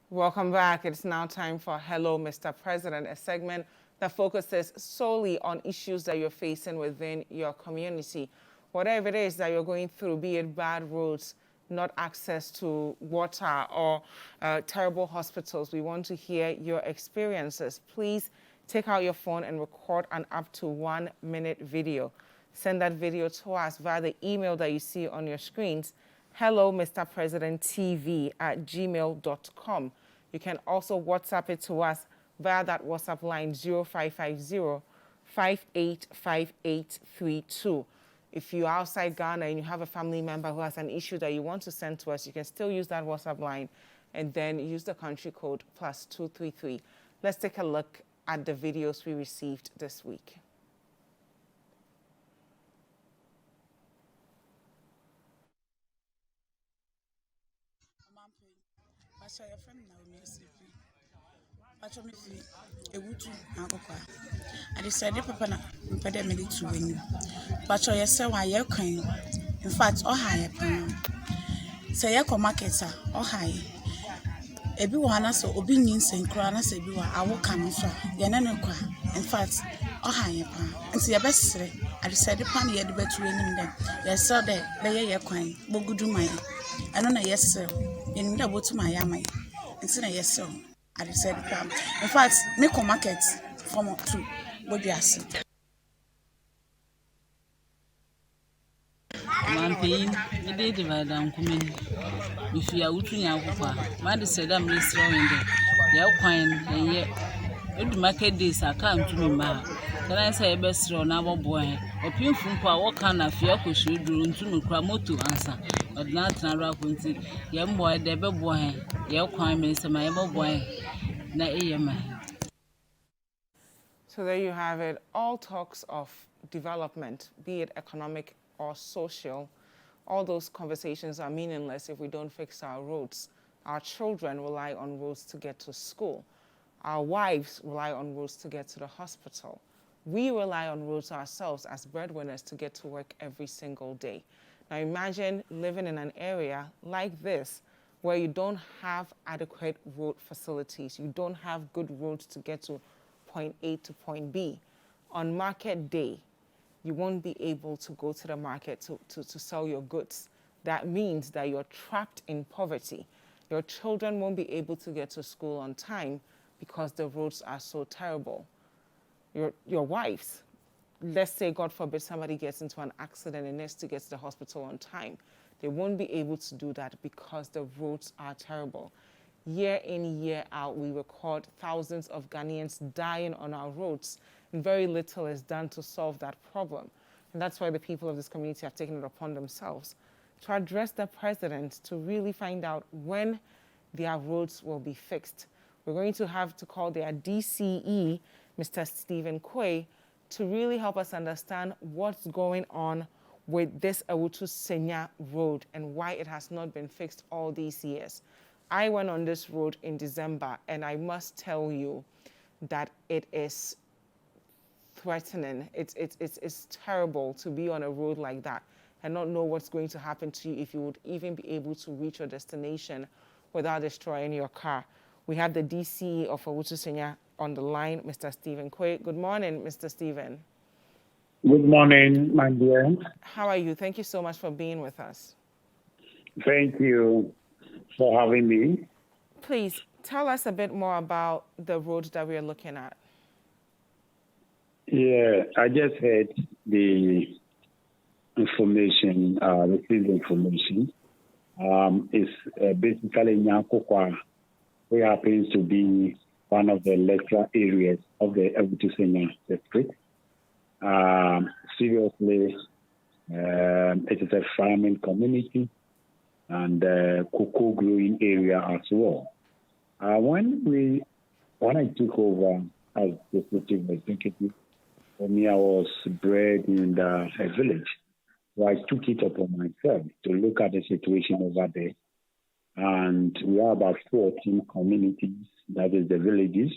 Welcome back. It's now time for Hello, Mr. President, a segment that focuses solely on issues that you're facing within your community. Whatever it is that you're going through, be it bad roads, not access to water, or terrible hospitals, we want to hear your experiences. Please take out your phone and record an up to 1 minute video. Send that video to us via the email that you see on your screens, hello Mr. President TV at gmail.com. You can also WhatsApp it to us via that WhatsApp line 0550 585832. If you're outside Ghana and you have a family member who has an issue that you want to send to us, you can still use that WhatsApp line and then use the country code +233. Let's take a look at the videos we received this week. Awutu Nyarkokwa. I decided papa na mpede me to win. But you say why you can. In fact, all high pan. Say you market or high. Ebi wana so obi nyin senkra na se bi wa awo kan so. Ye na kwa. In fact, all high pan. Nti ye besere. I decided pan ye de betu enim dem. Ye saw there be ye kwan. Bogudu man. Eno na yes sir. Ye nim da botu man ya man. Nti na yes sir. I decided in fact, make a market from to what you ask. Mampin, me dey divide am kumen. If you Awutu Nyarkokwa, man said I'm listening there. Your coin and yet the market days I can't to me ma. Can I say best on our boy? Or pinful for what kind of fear could you do into no cramoto answer? But not an rapunti. Young boy, the boy, your coin means my boy. Na So there you have it. All talks of development, be it economic or social, all those conversations are meaningless if we don't fix our roads. Our children rely on roads to get to school. Our wives rely on roads to get to the hospital. We rely on roads ourselves as breadwinners to get to work every single day. Now imagine living in an area like this where you don't have adequate road facilities. You don't have good roads to get to point A to point B. On market day, you won't be able to go to the market to sell your goods. That means that you're trapped in poverty. Your children won't be able to get to school on time because the roads are so terrible. Your wives, let's say, God forbid, somebody gets into an accident and needs to get to the hospital on time. They won't be able to do that because the roads are terrible. Year in, year out, we record thousands of Ghanaians dying on our roads, and very little is done to solve that problem. And that's why the people of this community have taken it upon themselves to address the president to really find out when their roads will be fixed. We're going to have to call their DCE, Mr. Stephen Quay, to really help us understand what's going on with this Awutu Nyarkokwa road and why it has not been fixed all these years. I went on this road in December, and I must tell you that it is threatening. It's terrible to be on a road like that and not know what's going to happen to you if you would even be able to reach your destination without destroying your car. We have the DCE of Awutu Nyarkokwa on the line, Mr. Stephen Quay. Good morning, Mr. Stephen. Good morning, my dear. How are you? Thank you so much for being with us. Thank you for having me. Please tell us a bit more about the road that we are looking at. Yeah, I just heard the information, received information. It's basically Nyarkokwa, which happens to be one of the lesser areas of the Awutu Nyarkokwa district. Seriously, it is a farming community and cocoa growing area as well. When I took over as the executive executive, for me, I was bred in a village. So I took it upon myself to look at the situation over there. And we have about 14 communities, that is the villages.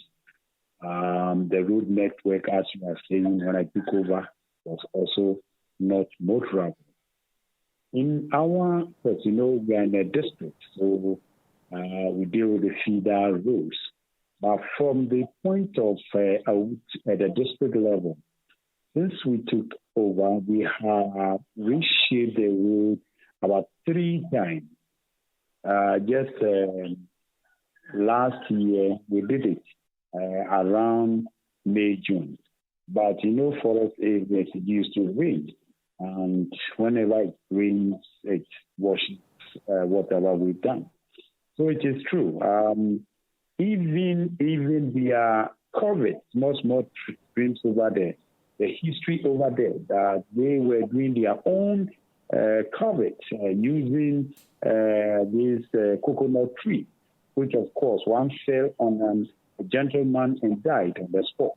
The road network, as you are saying, when I took over, was also not motorable. In our, we are in a district, so we deal with the feeder roads. But from the point of at the district level, since we took over, we have reshaped the road about 3 times. Just last year, we did it around May, June. But forest areas used to rain. And whenever it rains, it washes whatever we've done. So it is true. Even their covered small streams over there, the history over there, that they were doing their own coverage using this coconut tree, which of course one fell on a gentleman and died on the spot.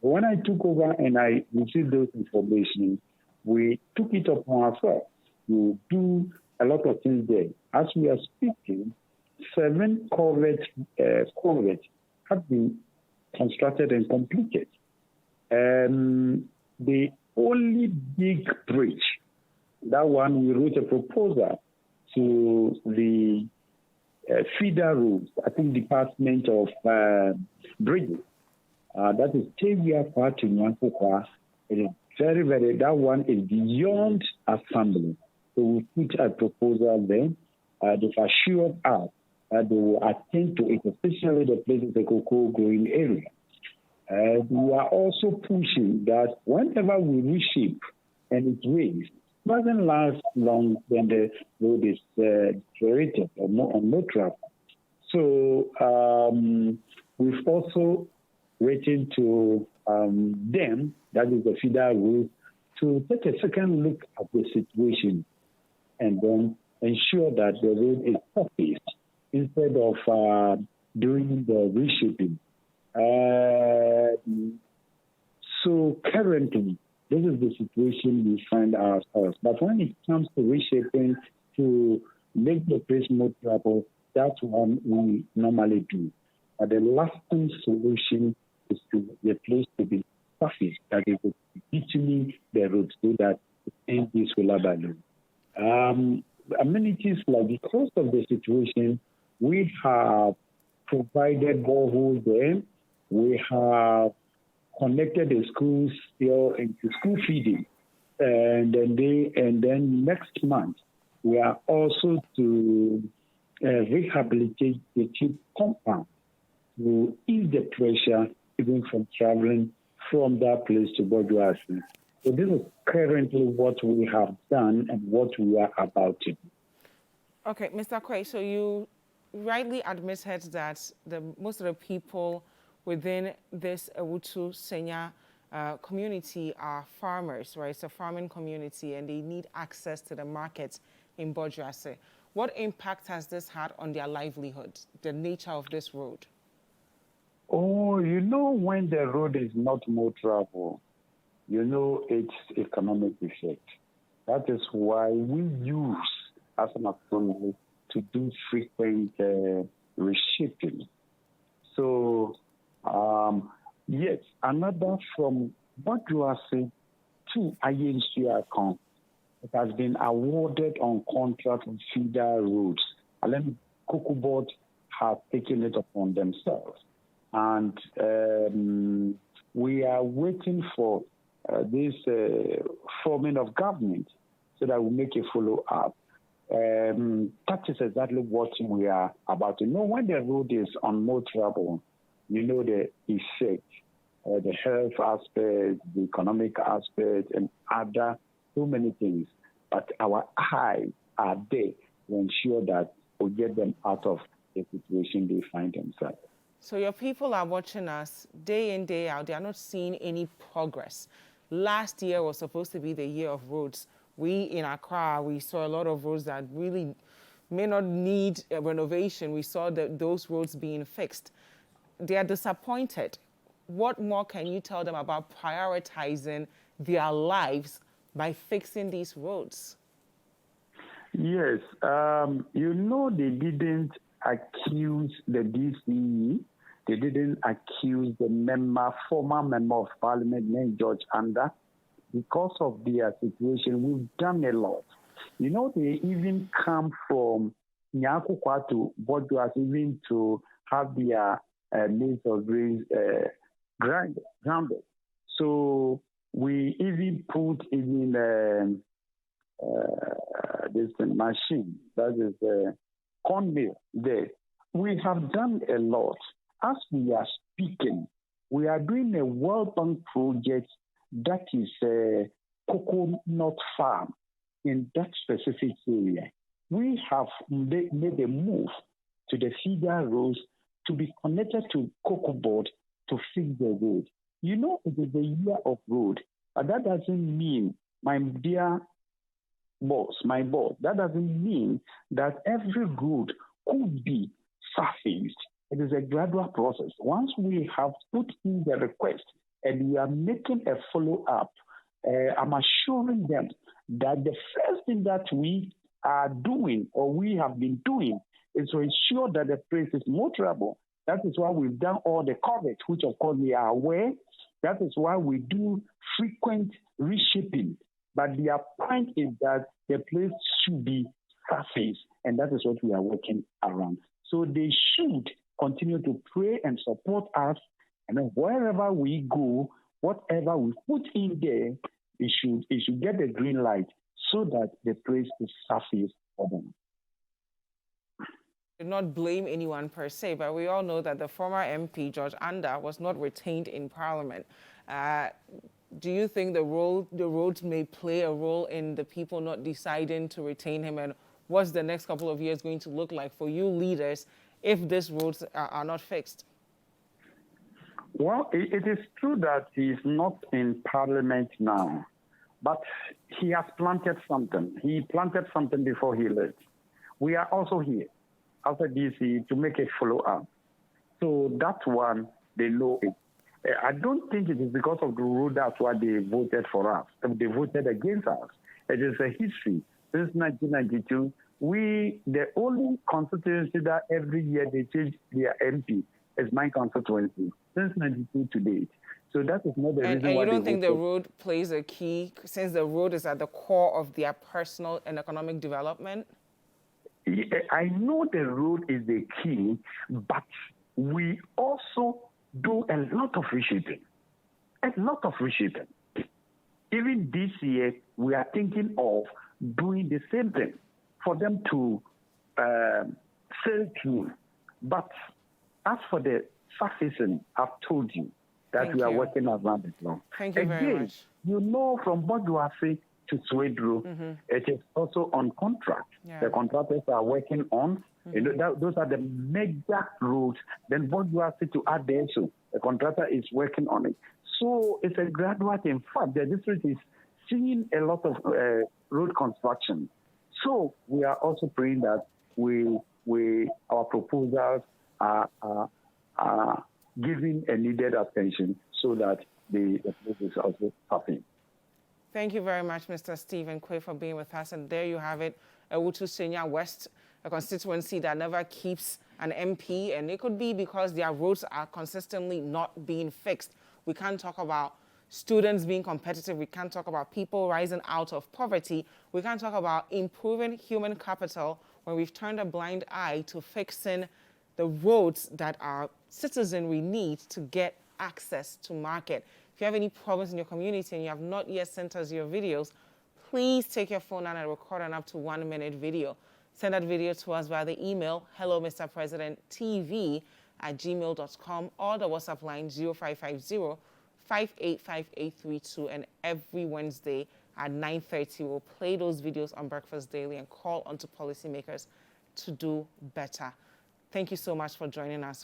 When I took over and I received those information, we took it upon ourselves to do a lot of things there. As we are speaking, 7 culverts have been constructed and completed. The only big bridge, that one we wrote a proposal to the feeder roads, I think Department of Bridges. That is Awutu Nyarkokwa. It is very, that one is beyond assembly. So we put a proposal there. They've assured us that they will attend to it, especially the places the cocoa growing area. We are also pushing that whenever we reshape and it rains, it doesn't last long when the road is deteriorated or no traffic. So we've also written to them, that is the feeder road, to take a second look at the situation and then ensure that the road is surfaced instead of doing the reshaping. So currently, this is the situation we find ourselves. But when it comes to reshaping to make the place more travel, that's one we normally do. But the lasting solution is to the place to be surfaced, that is literally the road, so that it is reliable. Amenities, like because of the situation, we have provided boreholes there. We have connected the schools still into school feeding, and then next month we are also to rehabilitate the tube compound to ease the pressure even from traveling from that place to Bojuasi. So this is currently what we have done and what we are about to do. Okay, Mr. Quay, so you rightly admitted that most of the people within this Awutu Senya community are farmers, right? It's a farming community and they need access to the market in Bojuasi. What impact has this had on their livelihood, the nature of this road? Oh, when the road is not more travel, its economic effect. That is why we use as an autonomy to do frequent reshaping. So, yes, another from Bojuasi to Ayensu account, it has been awarded on contract with feeder roads. And then Cocoa Board have taken it upon themselves. And we are waiting for this forming of government so that we make a follow-up. That is exactly what we are about to know. When the road is on more trouble, the effect, the health aspect, the economic aspect, and other so many things. But our eyes are there to ensure that we get them out of the situation they find themselves. So your people are watching us day in, day out. They are not seeing any progress. Last year was supposed to be the year of roads. We in Accra, we saw a lot of roads that really may not need a renovation. We saw those roads being fixed. They are disappointed. What more can you tell them about prioritizing their lives by fixing these roads? Yes, they didn't accuse the DCE. They didn't accuse the former member of parliament named George Anda. Because of their situation, we've done a lot. They even come from Nyarkokwa to Boduas even to have their maize or grains grounded. So we even put in this machine, that is corn mill there. We have done a lot. As we are speaking, we are doing a World Bank project that is a coconut farm in that specific area. We have made a move to the feeder roads to be connected to cocoa board to fix the road. You know, it is a year of road, but that doesn't mean, my dear boss, that doesn't mean that every road could be surfaced. It is a gradual process. Once we have put in the request and we are making a follow-up, I'm assuring them that the first thing that we are doing or we have been doing is to ensure that the place is motorable. That is why we've done all the coverage, which of course we are aware. That is why we do frequent reshaping. But the point is that the place should be surfaced, and that is what we are working around. So they should continue to pray and support us, and then wherever we go, whatever we put in there, it should get the green light so that the place is surfaced for them. I do not blame anyone per se, but we all know that the former MP, George Anda, was not retained in Parliament. Do you think the roads may play a role in the people not deciding to retain him? And what's the next couple of years going to look like for you leaders if these roads are not fixed? Well, it is true that he is not in Parliament now, but he has planted something. He planted something before he left. We are also here after DC to make a follow-up. So that one, they know it. I don't think it is because of the road that's why they voted for us. They voted against us. It is a history. Since 1992, the only constituency that every year they change their MP is my constituency, since 92 to date. So that is not the reason why. And you don't think the road plays a key, since the road is at the core of their personal and economic development? I know the road is the key, but we also do a lot of reshaping. Even this year, we are thinking of doing the same thing for them to sail through. But as for the surfacing, I've told you that we are working around it now. Thank you very much. You know, from Boduasi to Swedru, it is also on contract. Yeah. The contractors are working on. Those are the major roads. Then Boduasi to Adesu, the contractor is working on it. So it's a gradual. In fact, the district is seeing a lot of road construction. So we are also praying that our proposals are giving a needed attention so that the place is also happening. Thank you very much, Mr. Stephen Quay, for being with us. And there you have it, Awutu Nyarkokwa West, a constituency that never keeps an MP. And it could be because their roads are consistently not being fixed. We can't talk about students being competitive. We can't talk about people rising out of poverty. We can't talk about improving human capital when we've turned a blind eye to fixing the roads that our citizenry need to get access to market. If you have any problems in your community and you have not yet sent us your videos, please take your phone out and record an up to 1 minute video. Send that video to us via the email, hellomrpresidenttv@gmail.com, or the WhatsApp line 0550-585832. And every Wednesday at 9:30, we'll play those videos on Breakfast Daily and call onto policymakers to do better. Thank you so much for joining us.